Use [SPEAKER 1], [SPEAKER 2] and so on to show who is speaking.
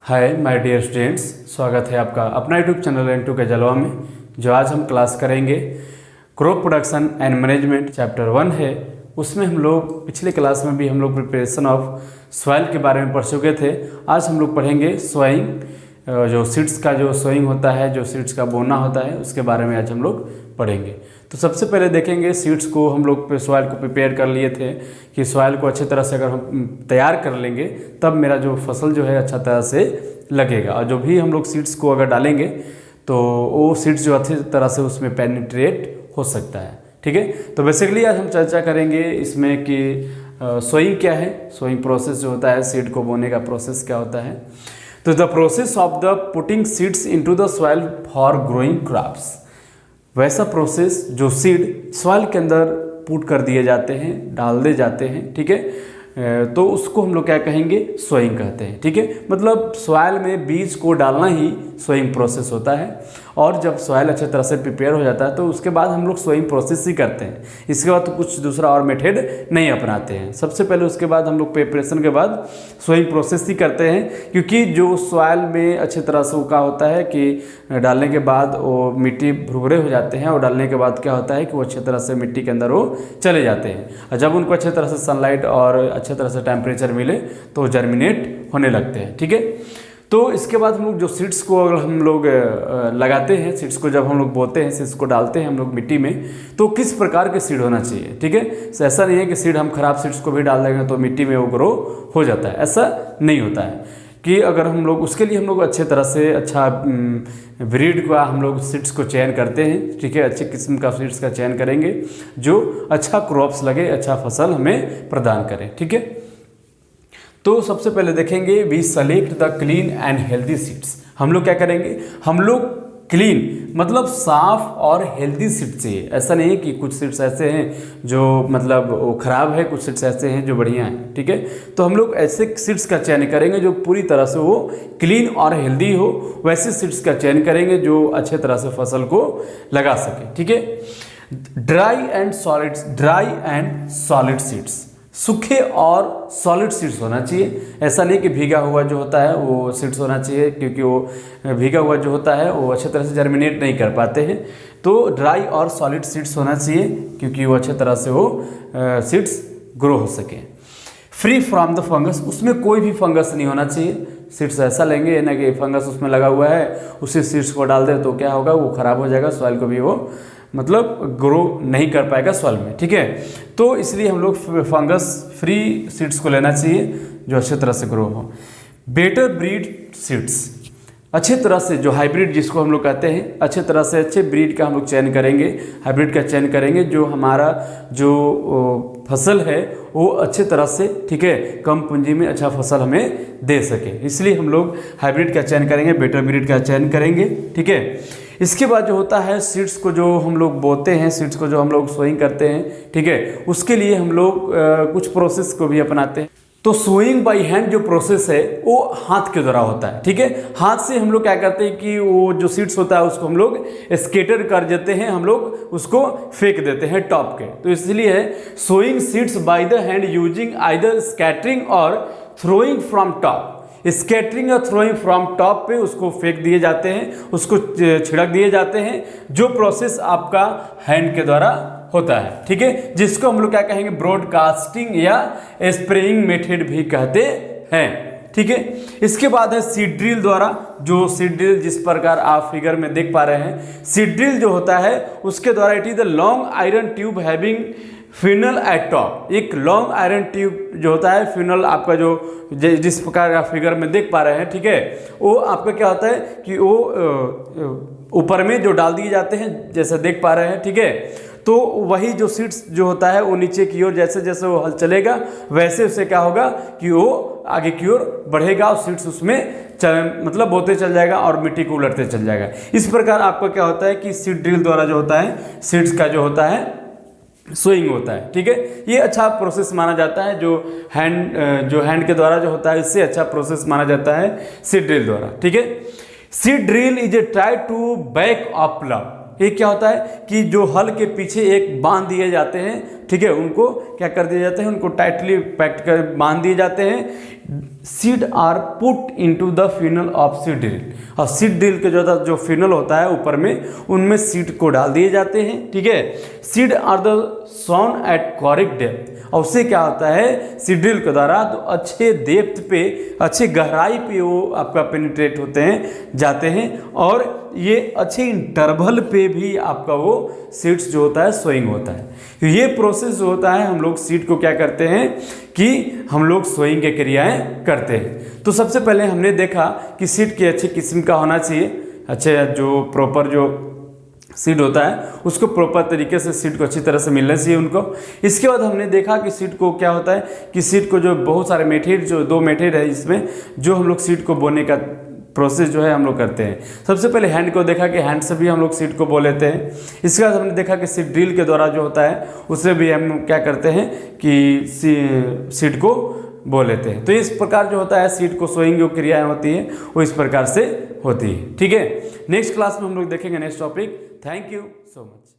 [SPEAKER 1] Hi my dear students, स्वागत है आपका अपना यूट्यूब चैनल एन टू के जलवा में। जो आज हम क्लास करेंगे crop production and management chapter 1 है। उसमें हम लोग पिछले क्लास में भी हम लोग प्रिपरेशन ऑफ सॉइल के बारे में पढ़ चुके थे। आज हम लोग पढ़ेंगे सोइंग, जो सीड्स का जो सोइंग होता है, जो सीड्स का बोना होता है, उसके बारे में आज हम लोग पढ़ेंगे। तो सबसे पहले देखेंगे सीड्स को हम लोग सॉइल को प्रिपेयर कर लिए थे कि सॉइल को अच्छी तरह से अगर हम तैयार कर लेंगे तब मेरा जो फसल जो है अच्छा तरह से लगेगा, और जो भी हम लोग सीड्स को अगर डालेंगे तो वो सीड्स जो अच्छी तरह से उसमें पेनिट्रेट हो सकता है। ठीक है, तो बेसिकली आज हम चर्चा करेंगे इसमें कि सोइंग क्या है, सोइंग प्रोसेस जो होता है, सीड को बोने का प्रोसेस क्या होता है। तो the process of the putting seeds into the soil for growing crops, वैसा प्रोसेस जो सीड सॉइल के अंदर पुट कर दिए जाते हैं, डाल दिए जाते हैं। ठीक है, तो उसको हम लोग क्या कहेंगे, सोइंग कहते हैं। ठीक है, मतलब सॉइल में बीज को डालना ही सोइंग प्रोसेस होता है। और जब सॉइल अच्छे तरह से प्रिपेयर हो जाता है तो उसके बाद हम लोग सोइंग प्रोसेस ही करते हैं। इसके बाद तो कुछ दूसरा और मेथड नहीं अपनाते हैं। सबसे पहले उसके बाद हम लोग प्रिपरेशन के बाद सोइंग प्रोसेस ही करते हैं, क्योंकि जो सॉइल में अच्छे तरह से क्या होता है कि डालने के बाद वो मिट्टी भुरभुरे हो जाते हैं, और डालने के बाद क्या होता है कि वो अच्छे तरह से मिट्टी के अंदर वो चले जाते हैं। और जब उनको अच्छे तरह से सनलाइट और अच्छे तरह से टेम्परेचर मिले तो जर्मिनेट होने लगते हैं। ठीक है, तो इसके बाद हम लोग जो सीड्स को अगर हम लोग लगाते हैं, सीड्स को जब हम लोग बोते हैं, सीड्स को डालते हैं हम लोग मिट्टी में, तो किस प्रकार के सीड होना चाहिए। ठीक है, ऐसा नहीं है कि सीड हम खराब सीड्स को भी डाल देंगे तो मिट्टी में वो ग्रो हो जाता है, ऐसा नहीं होता है। कि अगर हम लोग उसके लिए हम लोग अच्छे तरह से अच्छा ब्रीड का हम लोग सीड्स को चयन करते हैं। ठीक है, अच्छे किस्म का सीड्स का चयन करेंगे जो अच्छा क्रॉप्स लगे, अच्छा फसल हमें प्रदान करें। ठीक है, तो सबसे पहले देखेंगे we select the clean and healthy seeds. हम लोग क्या करेंगे, हम लोग क्लीन मतलब साफ और हेल्दी सीड्स चाहिए। ऐसा नहीं है कि कुछ सीड्स ऐसे हैं जो मतलब वो खराब है, कुछ सीड्स ऐसे हैं जो बढ़िया हैं। ठीक है, तो हम लोग ऐसे सीड्स का चयन करेंगे जो पूरी तरह से वो क्लीन और हेल्दी हो, वैसे सीड्स का चयन करेंगे जो अच्छे तरह से फसल को लगा सके। ठीक है, ड्राई एंड सॉलिड सीड्स, सूखे और सॉलिड सीड्स होना चाहिए। ऐसा नहीं कि भीगा हुआ जो होता है वो सीड्स होना चाहिए, क्योंकि वो भीगा हुआ जो होता है वो अच्छे तरह से जर्मिनेट नहीं कर पाते हैं। तो ड्राई और सॉलिड सीड्स होना चाहिए, क्योंकि वो अच्छे तरह से वो सीड्स ग्रो हो सके। फ्री फ्रॉम द फंगस, उसमें कोई भी फंगस नहीं होना चाहिए। सीड्स ऐसा लेंगे ना कि फंगस उसमें लगा हुआ है, उसी सीड्स को डाल दे तो क्या होगा, वो खराब हो जाएगा, सॉइल को भी वो मतलब ग्रो नहीं कर पाएगा सॉइल में। ठीक है, तो इसलिए हम लोग फंगस फ्री सीड्स को लेना चाहिए जो अच्छे तरह से ग्रो हो। बेटर ब्रीड सीड्स, अच्छे तरह से जो हाइब्रिड जिसको हम लोग कहते हैं, अच्छे तरह से अच्छे ब्रीड का हम लोग चयन करेंगे, हाइब्रिड का चयन करेंगे जो हमारा जो फसल है वो अच्छे तरह से, ठीक है, कम पूंजी में अच्छा फसल हमें दे सके। इसलिए हम लोग हाइब्रिड का चयन करेंगे, बेटर ब्रीड का चयन करेंगे। ठीक है, इसके बाद जो होता है सीड्स को जो हम लोग बोते हैं, सीड्स को जो हम लोग सोइंग करते हैं, ठीक है, उसके लिए हम लोग कुछ प्रोसेस को भी अपनाते हैं। तो सोइंग बाय हैंड जो प्रोसेस है वो हाथ के द्वारा होता है। ठीक है, हाथ से हम लोग क्या करते हैं कि वो जो सीड्स होता है उसको हम लोग स्केटर कर देते हैं, हम लोग उसको फेंक देते हैं टॉप के। तो इसलिए sowing seeds by the hand using either scattering और थ्रोइंग फ्रॉम टॉप। स्कैटरिंग और थ्रोइंग फ्रॉम टॉप पे उसको फेंक दिए जाते हैं, उसको छिड़क दिए जाते हैं, जो प्रोसेस आपका हैंड के द्वारा होता है। ठीक है, जिसको हम लोग क्या कहेंगे, ब्रॉडकास्टिंग या स्प्रेइंग मेथड भी कहते हैं। ठीक है, इसके बाद है सीड ड्रिल द्वारा। जो सीड ड्रिल जिस प्रकार आप फिगर में देख पा रहे हैं, सीड ड्रिल जो होता है उसके द्वारा it is the long iron tube having funnel at top. एक लॉन्ग आयरन ट्यूब जो होता है, फिनल आपका जो जिस प्रकार का फिगर में देख पा रहे हैं, ठीक है, वो आपका क्या होता है कि वो ऊपर में जो डाल दिए जाते हैं, जैसे देख पा रहे हैं। ठीक है, तो वही जो सीड्स जो होता है वो नीचे की ओर जैसे जैसे वो हल चलेगा वैसे उससे क्या होगा कि वो आगे की ओर बढ़ेगा और सीड्स उसमें मतलब बोते चल जाएगा और मिट्टी को उलटते चल जाएगा। इस प्रकार आपका क्या होता है कि सीड ड्रिल द्वारा जो होता है सीड्स का जो होता है सोइंग होता है। ठीक है, ये अच्छा प्रोसेस माना जाता है, जो हैंड के द्वारा जो होता है इससे अच्छा प्रोसेस माना जाता है सीड ड्रिल द्वारा। ठीक है, seed drill is a try to back of plough. ये क्या होता है कि जो हल के पीछे एक बांध दिए जाते हैं, ठीक है, उनको क्या कर दिए जाते हैं, उनको टाइटली पैक्ट कर बांध दिए जाते हैं। Seed are put into the funnel of seed drill, और सीड ड्रिल के जो फिनल होता है ऊपर में, उनमें सीड को डाल दिए जाते हैं। ठीक है, seed are the sown at correct depth, और उससे क्या होता है, सीड ड्रिल के द्वारा तो अच्छे डेप्थ पे, अच्छे गहराई पे वो आपका पेनिट्रेट होते हैं, जाते हैं, और ये अच्छे इंटरवल पे भी आपका वो सीड्स जो होता है सोइंग होता है। तो ये प्रोसेस जो होता है, हम लोग सीड को क्या करते हैं कि हम लोग सोइंग के क्रियाएं करते हैं। तो सबसे पहले हमने देखा कि सीड की अच्छी किस्म का होना चाहिए, अच्छे जो प्रॉपर जो सीड होता है उसको प्रॉपर तरीके से सीड को अच्छी तरह से मिलना चाहिए उनको। इसके बाद हमने देखा कि सीड को क्या होता है कि सीड को जो बहुत सारे मेथड, जो 2 मेथड है इसमें, जो हम लोग सीड को बोने का प्रोसेस जो है हम लोग करते हैं। सबसे पहले हैंड को देखा कि हैंड से भी हम लोग सीड को बो लेते हैं। इसके बाद हमने देखा कि सीड ड्रिल के द्वारा जो होता है उससे भी हम क्या करते हैं कि सीड को बो लेते हैं। तो इस प्रकार जो होता है सीड को सोइंग जो क्रियाएं होती है वो इस प्रकार से होती है। ठीक है, नेक्स्ट क्लास में हम लोग देखेंगे next topic. Thank you so much.